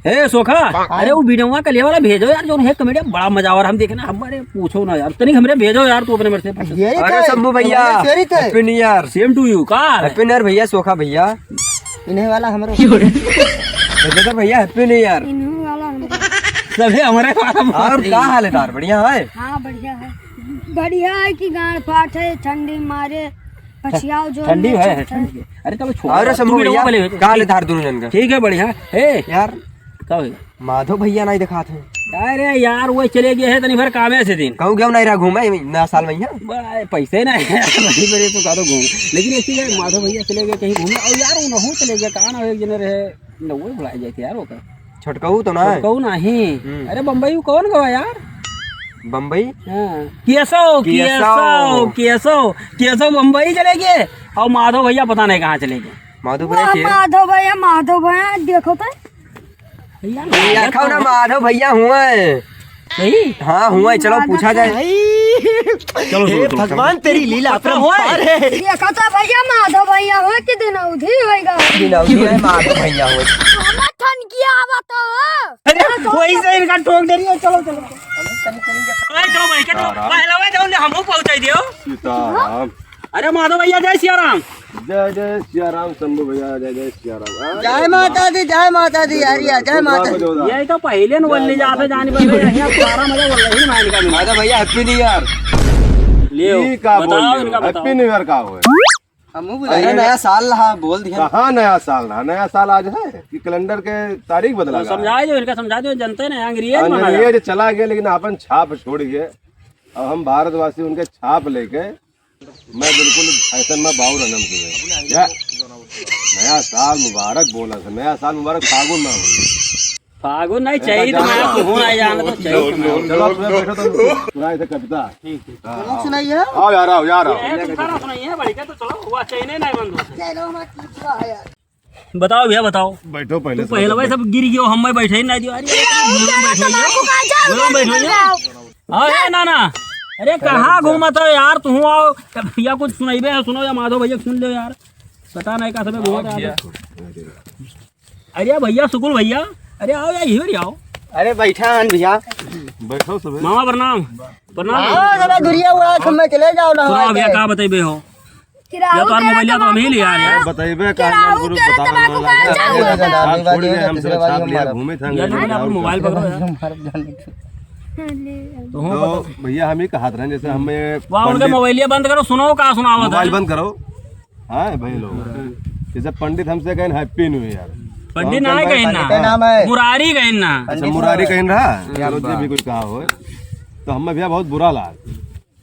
हे सोखा, अरे वो वीडियो कलिया वाला भेजो यार, जो है कमेडिया बड़ा मजा आ रहा हम देखना। हमारे पूछो ना यार, तनिक हमरे भेजो यार, तू अपने मर्जी से। अरे शंभू भैया happy new year. Same to you का हैप्पी न्यू ईयर भैया। सोखा भैया इन्हें वाला हमारे तो भैया हैप्पी न्यू ईयर। सभी हमारे। और क्या हाल है तार? बढ़िया है। हाँ बढ़िया है, बढ़िया है कि गांड फाट है, ठंडी मारे पछियाओ जो ठंडी है। अरे तब छोड़। अरे शंभू भैया क्या हाल है तार दोनों जन का? ठीक है बढ़िया। हे यार का हो माधव भैया नहीं दिखाते हैं। अरे यार वो चले गए हैं तनी भर कामे से दिन। कहूँ क्यों नहीं रहा घूमे नया साल में यहाँ? बड़ा पैसे ना है मेरे तो कादो घूम, लेकिन ऐसी है माधव भैया चले गए कहीं घूमने। और यार वो नहू चले गए कहाँ ना एक जने रहे न वो बुलाए जाते यार। वो का छोटकहू तो ना कहू नहीं। अरे बम्बई कौन गवा यार? बम्बई केसव केसव केसव केसव बम्बई चले गए। और माधव भैया पता नहीं कहाँ चले गए। माधव माधव भैया देखो तो देखो ना माधव भैया हुआ है। सही हाँ हुआ है। चलो पूछा जाए। चलो भगवान तेरी लीला अपरंपार है। देखो तो भैया माधव भैया हो कि दिन उधी होएगा। माधव भैया हुआ ठन किया आवत हो। वही से इनका ठोक दे रही हो। चलो चलो चलो भाई चलो पहले जाओ हमको पहुंचाई दियो। सीताराम। अरे माधव भैया जय सिया राम। जय जय सिया राम। शंभू भैया जय जय सिया राम। जय माता दी हरिया जय माता दी। ये तो पहले न बोलने जाते जाने पर यहाँ सारा मजा बोल रही है मायने का। माधव भैया हैप्पी न्यू ईयर। ले बताओ इनका बताओ। हैप्पी न्यू ईयर का हुआ? अरे नया साल रहा बोल दिया। कहाँ नया साल ना? नया साल आज है कि कैलेंडर के तारीख बदला? समझा दो इनका, समझा दो जनते ने अंग्रेज ये चला गया लेकिन अपन छाप छोड़ गए। और हम भारतवासी उनके छाप लेके मैं बिल्कुल फैशन में बाउर अनम से नया साल मुबारक बोला था। नया साल मुबारक फागुन ना हो। फागुन नहीं चाहिए तो मैं हो नहीं जाना तो चाहिए। चलो बैठो तो सुनाई थे कविता। सुनाइए। आओ यार आओ यार आओ। तुम्हारा सुनाइए बढ़िया तो चलो हुआ चाहिए नहीं बंद। बताओ भैया बताओ। बैठो पहले तू पहले भाई सब गिर गयो हम बैठे ही नहीं दियो। अरे ना ना अरे कहाँ घूमत हो यार तू? आओ भैया कुछ सुनाइबे है सुनो या माधव भैया सुन लो यार। पता नहीं कहाँ से घूमत है। अरे भैया सुकुल भैया अरे आओ यार यही आओ। अरे बैठा हन भैया। बैठो सब। मामा प्रणाम प्रणाम। जरा दुरिया उड़ा खम्मे चले जाओ ना। सुनाओ भैया कहाँ बताइबे हो? या तो मोबाइल तो हम ही लिया यार। बताइबे का गुरु बता घूमे थे मोबाइल पकड़ो तो भैया हम ही कहा रहे जैसे हमें उनके मोबाइल बंद करो। सुनो कहाँ सुनाओ मोबाइल बंद करो। हाँ भाई लोग जैसे पंडित हमसे कहें हैप्पी न्यू ईयर। पंडित ना कहीं ना मुरारी कहीं ना। अच्छा मुरारी कहीं रहा यार जो भी कुछ कहा हो तो हमें भैया बहुत बुरा लगा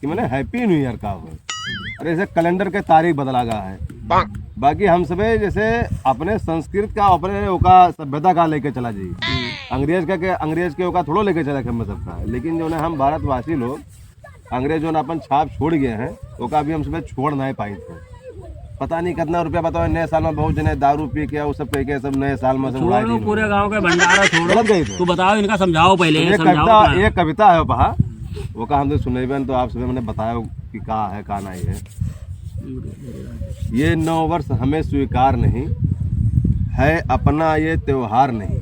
कि मैंने हैप्पी न्यू ईयर कहा हो। अरे जैसे कैलेंडर के तारीख बदला गया है। बाकी हम सब जैसे अपने संस्कृत का अपने ओका सभ्यता का लेके चला जाइए। अंग्रेज के ओका थोड़ा लेके चला हम सबका। लेकिन जो है हम भारतवासी लोग अंग्रेज जो अपन छाप छोड़ गए हैं ओका भी हम सब छोड़ नहीं पाए थे। पता नहीं कितना रुपया बताओ नए साल में बहुत जने दारू पी के वो सब कह के सब नए साल में सब उड़ा दिए। पूरे गांव के भंडारा छोड़ गए। तू बताओ इनका समझाओ पहले। एक कविता है पहा वो का हमने सुने तो आप सब मैंने बताया कि कहा है कहा नहीं है। ये 9 वर्ष हमें स्वीकार नहीं है अपना ये त्योहार नहीं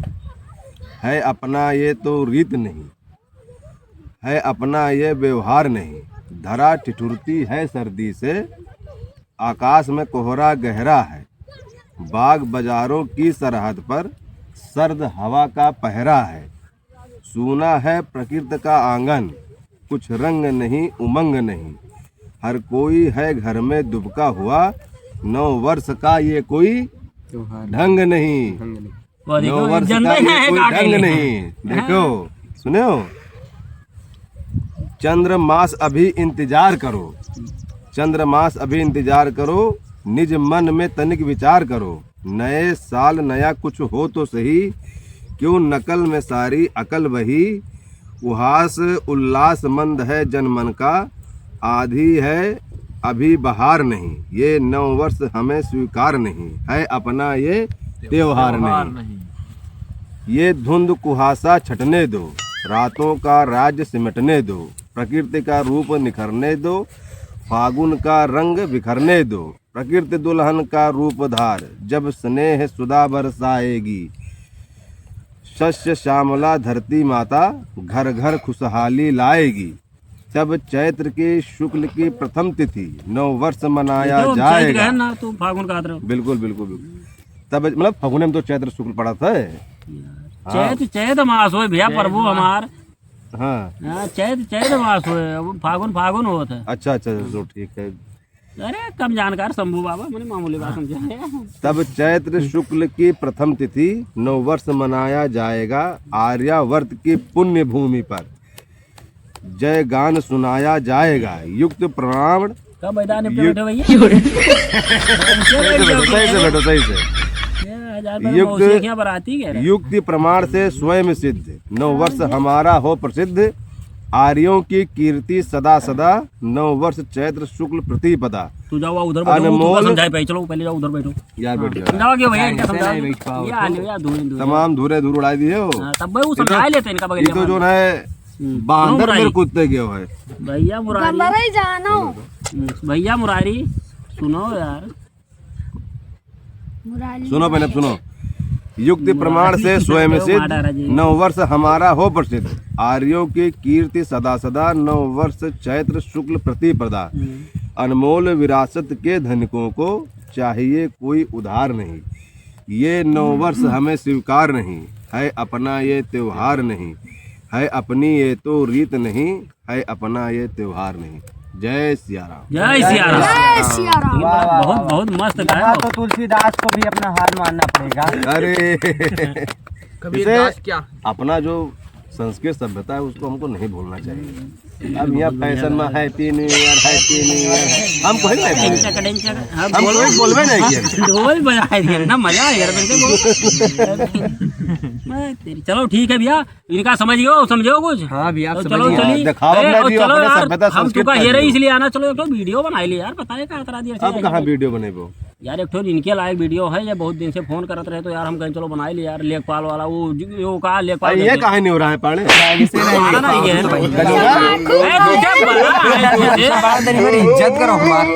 है अपना ये तो रीत नहीं है अपना ये व्यवहार नहीं। धरा ठिठुरती है सर्दी से आकाश में कोहरा गहरा है। बाग बाजारों की सरहद पर सर्द हवा का पहरा है। सूना है प्रकृति का आंगन कुछ रंग नहीं उमंग नहीं। हर कोई है घर में दुबका हुआ 9 वर्ष का ये कोई ढंग नहीं। 9 वर्ष का ये कोई ढंग नहीं। देखो सुनो चंद्रमास अभी इंतजार करो। चंद्रमास अभी इंतजार करो। निज मन में तनिक विचार करो। नए साल नया कुछ हो तो सही क्यों नकल में सारी अकल वही। उहास उल्लास मंद है जनमन का आधी है अभी बहार नहीं। ये 9 वर्ष हमें स्वीकार नहीं है अपना ये त्योहार नहीं। ये धुंध कुहासा छटने दो रातों का राज्य सिमटने दो। प्रकृति का रूप निखरने दो फागुन का रंग बिखरने दो। प्रकृति दुल्हन का रूप धार जब स्नेह सुधा बरसाएगी शस्य श्यामला धरती माता घर घर खुशहाली लाएगी। तब चैत्र के शुक्ल की प्रथम तिथि 9 वर्ष मनाया तो चैत जाएगा। का है ना, तू फागुन का रहे हो। बिल्कुल बिल्कुल बिल्कुल। तब मतलब फगुने में तो चैत्र शुक्ल पड़ा था। चैत मास हो भैया प्रभु हमार। हाँ हाँ, चैत मास हो, अब फागुन होता है। अच्छा अच्छा तो ठीक है। अरे कम जानकार शंभू बाबा, मैंने मामूली बात समझा। तब चैत्र शुक्ल की प्रथम तिथि 9 वर्ष मनाया जाएगा। आर्यावर्त की पुण्य भूमि पर जय गान सुनाया जाएगा। युक्त प्रमाण कब मैदान में बैठे भैया? सही से बैठो सही से। क्या बराती कह रहे? युक्ति प्रमाण से स्वयं सिद्ध 9 वर्ष हमारा हो प्रसिद्ध। आर्यों की कीर्ति सदा सदा 9 वर्ष चैत्र शुक्ल प्रतिपदा। तू जाओ उधर बैठो, अनमोल- समझाए भाई, चलो पहले जाओ उधर बैठो। यार बैठ जाओ। समझाओ कि भैया इनका समझाओ। ये आ लो यार, दूर तमाम धूरे धूर उड़ाई दिए हो। तब भाई वो समझा लेते हैं इनका ये तो बगैर। जो है बांदर मेरे कुत्ते के है। भैया मुरारी, बम्बई जानो भैया मुरारी सुनो यार। मुरारी सुनो पहले सुनो। युक्ति प्रमाण से स्वयं सिद्ध 9 वर्ष हमारा हो प्रसिद्ध। आर्यों की कीर्ति सदा सदा 9 वर्ष चैत्र शुक्ल प्रतिपदा। अनमोल विरासत के धनिकों को चाहिए कोई उधार नहीं। ये 9 वर्ष हमें स्वीकार नहीं है, अपना ये त्योहार नहीं है, अपनी ये तो रीत नहीं है, अपना ये त्योहार नहीं। जय सिया राम। जय सिया राम। जय सिया राम। बहुत बहुत मस्त गाया। तो तुलसीदास को भी अपना हार मानना पड़ेगा। अरे कबीरदास क्या? अपना जो संस्कृत सभ्यता है उसको हमको नहीं भूलना चाहिए। अब यहाँ फैशन में हैप्पी न्यू ईयर हम कोई नहीं हम कोई बोलबे नहीं किए। ढोल बजाए दिए ना, मजा आया यार मेरे को। चलो ठीक है भैया, इनका समझियो समझो कुछ। हाँ भैया तो चलो चलिए। दिखाओ अपना अरे, दियो, चलो अपने यार, सभ्यता हम संस्कृत तुका पर हेरे दियो। इसलिए आना। चलो एक तो वीडियो बना ली यार, बताए का करा दिया। अब कहाँ वीडियो बनेबो यार एक तो इनके लायक वीडियो है, ये बहुत दिन से फोन करते रहे तो यार हम कहीं चलो बना ही ले यार। लेखपाल वाला वो कहा लेखपाल ये कहा नहीं हो रहा है पाड़े। हमारा ना ये है। ए, तू क्या बड़ा है तुझे? इज्जत करो हमारी।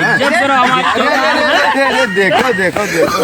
इज्जत करो हमारी। देखो देखो देखो।